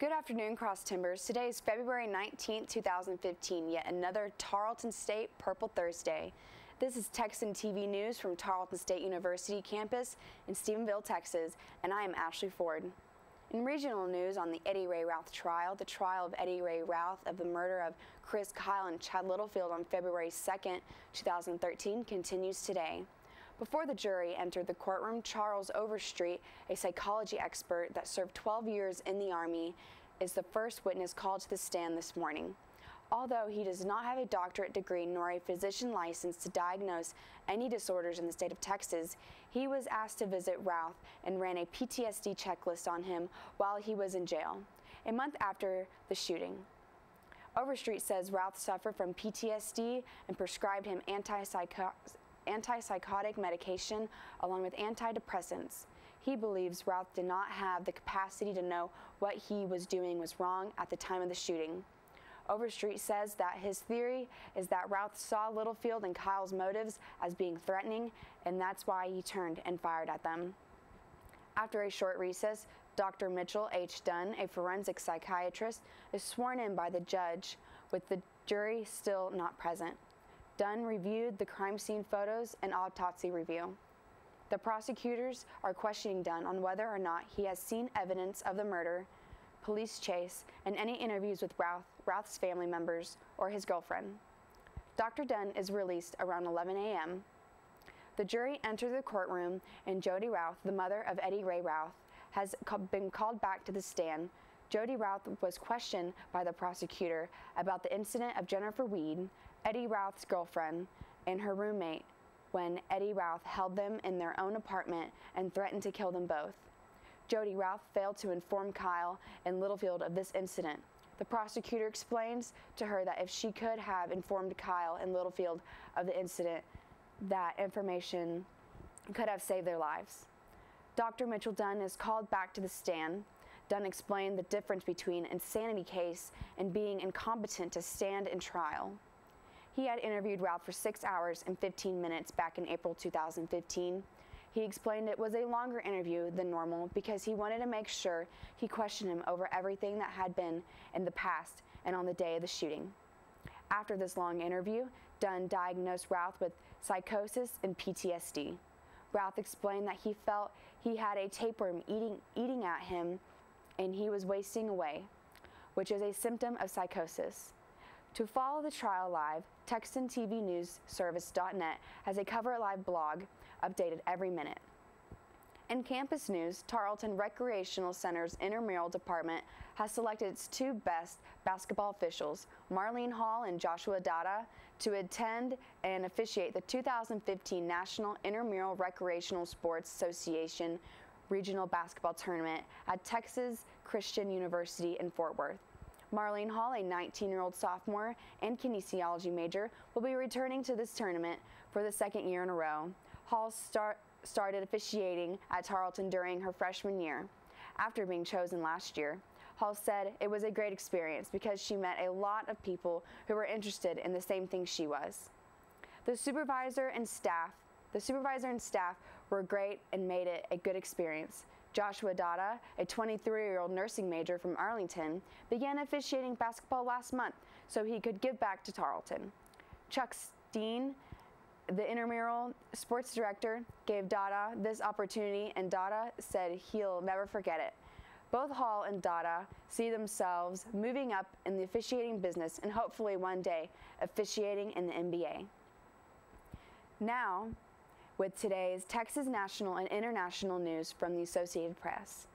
Good afternoon, Cross Timbers. Today is February 19, 2015, yet another Tarleton State Purple Thursday. This is Texan TV News from Tarleton State University campus in Stephenville, Texas, and I am Ashley Ford. In regional news on the Eddie Ray Routh trial, the trial of Eddie Ray Routh of the murder of Chris Kyle and Chad Littlefield on February 2, 2013 continues today. Before the jury entered the courtroom, Charles Overstreet, a psychology expert that served 12 years in the Army, is the first witness called to the stand this morning. Although he does not have a doctorate degree nor a physician license to diagnose any disorders in the state of Texas, he was asked to visit Routh and ran a PTSD checklist on him while he was in jail, a month after the shooting. Overstreet says Routh suffered from PTSD and prescribed him antipsychotic medication along with antidepressants. He believes Routh did not have the capacity to know what he was doing was wrong at the time of the shooting. Overstreet says that his theory is that Routh saw Littlefield and Kyle's motives as being threatening, and that's why he turned and fired at them. After a short recess, Dr. Mitchell H. Dunn, a forensic psychiatrist, is sworn in by the judge, with the jury still not present. Dunn reviewed the crime scene photos and autopsy review. The prosecutors are questioning Dunn on whether or not he has seen evidence of the murder, police chase, and any interviews with Routh's family members or his girlfriend. Dr. Dunn is released around 11 a.m. The jury entered the courtroom, and Jody Routh, the mother of Eddie Ray Routh, has been called back to the stand. Jody Routh was questioned by the prosecutor about the incident of Jennifer Weed, Eddie Routh's girlfriend, and her roommate when Eddie Routh held them in their own apartment and threatened to kill them both. Jody Routh failed to inform Kyle and Littlefield of this incident. The prosecutor explains to her that if she could have informed Kyle and Littlefield of the incident, that information could have saved their lives. Dr. Mitchell Dunn is called back to the stand. Dunn explained the difference between an insanity case and being incompetent to stand in trial. He had interviewed Routh for 6 hours and 15 minutes back in April 2015. He explained it was a longer interview than normal because he wanted to make sure he questioned him over everything that had been in the past and on the day of the shooting. After this long interview, Dunn diagnosed Routh with psychosis and PTSD. Routh explained that he felt he had a tapeworm eating at him and he was wasting away, which is a symptom of psychosis. To follow the trial live, Texan TV News Service.net has a Cover It Live blog updated every minute. In campus news, Tarleton Recreational Center's intramural department has selected its two best basketball officials, Marlene Hall and Joshua Dada, to attend and officiate the 2015 National Intramural Recreational Sports Association Regional Basketball Tournament at Texas Christian University in Fort Worth. Marlene Hall, a 19-year-old sophomore and kinesiology major, will be returning to this tournament for the second year in a row. Hall started officiating at Tarleton during her freshman year. After being chosen last year, Hall said it was a great experience because she met a lot of people who were interested in the same thing she was. The supervisor and staff were great and made it a good experience. Joshua Dada, a 23-year-old nursing major from Arlington, began officiating basketball last month so he could give back to Tarleton. Chuck Steen, the intramural sports director, gave Dada this opportunity, and Dada said he'll never forget it. Both Hall and Dada see themselves moving up in the officiating business and hopefully one day officiating in the NBA. Now, with today's Texas national and international news from the Associated Press.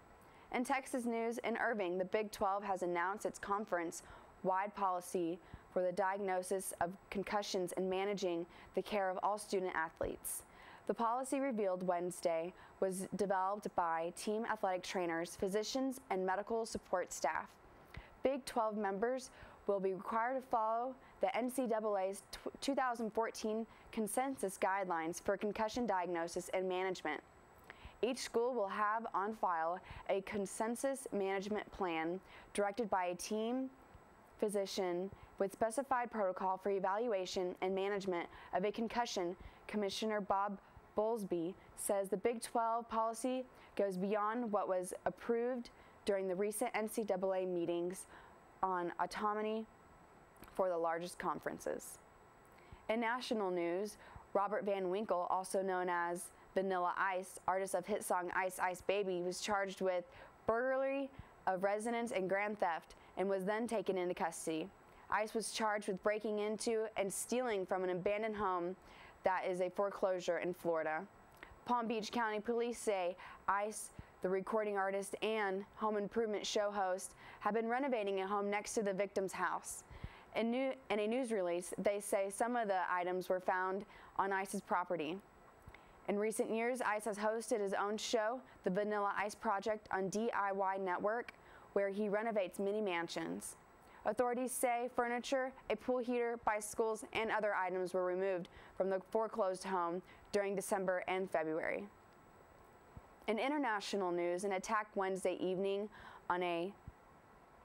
In Texas news, in Irving, the Big 12 has announced its conference-wide policy for the diagnosis of concussions and managing the care of all student athletes. The policy revealed Wednesday was developed by team athletic trainers, physicians, and medical support staff. Big 12 members will be required to follow the NCAA's 2014 consensus guidelines for concussion diagnosis and management. Each school will have on file a consensus management plan directed by a team physician with specified protocol for evaluation and management of a concussion. Commissioner Bob Bowlesby says the Big 12 policy goes beyond what was approved during the recent NCAA meetings on autonomy for the largest conferences. In national news, Robert Van Winkle, also known as Vanilla Ice, artist of hit song Ice Ice Baby, was charged with burglary of residence and grand theft and was then taken into custody. Ice was charged with breaking into and stealing from an abandoned home that is a foreclosure in Florida. Palm Beach County Police say Ice, the recording artist and home improvement show host, have been renovating a home next to the victim's house. In a news release, they say some of the items were found on Ice's property. In recent years, Ice has hosted his own show, The Vanilla Ice Project, on DIY Network, where he renovates mini mansions. Authorities say furniture, a pool heater, bicycles, and other items were removed from the foreclosed home during December and February. In international news, an attack Wednesday evening on a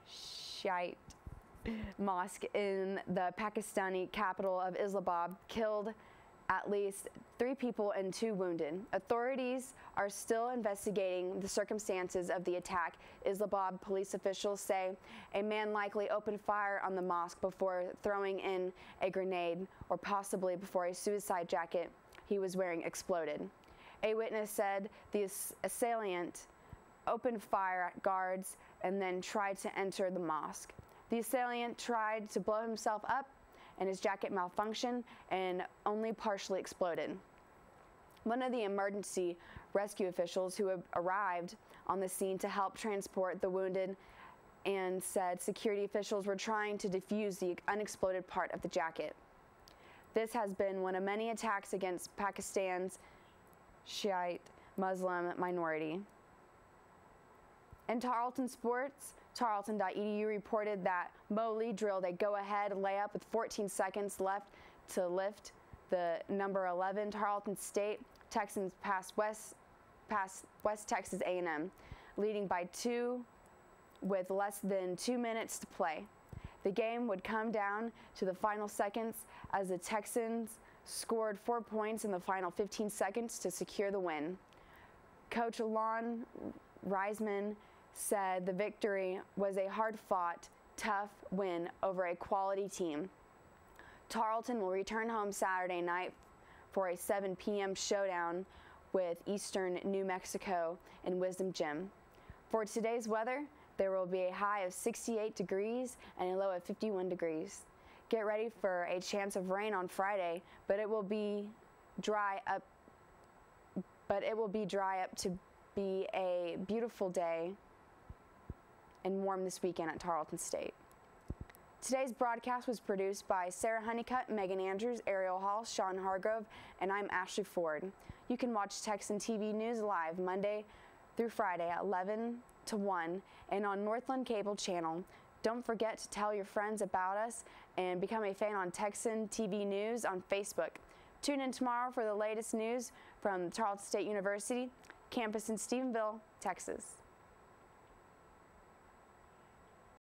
Shiite mosque in the Pakistani capital of Islamabad killed at least 3 people and 2 wounded. Authorities are still investigating the circumstances of the attack. Islamabad police officials say a man likely opened fire on the mosque before throwing in a grenade, or possibly before a suicide jacket he was wearing exploded. A witness said the assailant opened fire at guards and then tried to enter the mosque. The assailant tried to blow himself up, and his jacket malfunctioned and only partially exploded. One of the emergency rescue officials who arrived on the scene to help transport the wounded and said security officials were trying to defuse the unexploded part of the jacket. This has been one of many attacks against Pakistan's Shiite Muslim minority. In Tarleton sports, Tarleton.edu reported that Mo Lee drilled a go-ahead layup with 14 seconds left to lift the number 11 Tarleton State Texans past West Texas A&M, leading by 2 with less than 2 minutes to play. The game would come down to the final seconds as the Texans scored 4 points in the final 15 seconds to secure the win. Coach Lon Reisman said the victory was a hard-fought, tough win over a quality team. Tarleton will return home Saturday night for a 7 p.m. showdown with Eastern New Mexico in Wisdom Gym. For today's weather, there will be a high of 68 degrees and a low of 51 degrees. Get ready for a chance of rain on Friday, but it will be dry up to be a beautiful day and warm this weekend at Tarleton State. Today's broadcast was produced by Sarah Honeycutt, Megan Andrews, Ariel Hall, Sean Hargrove, and I'm Ashley Ford. You can watch Texan TV News live Monday through Friday at 11 to 1 and on Northland Cable Channel. Don't forget to tell your friends about us and become a fan on Texan TV News on Facebook. Tune in tomorrow for the latest news from Tarleton State University campus in Stephenville, Texas.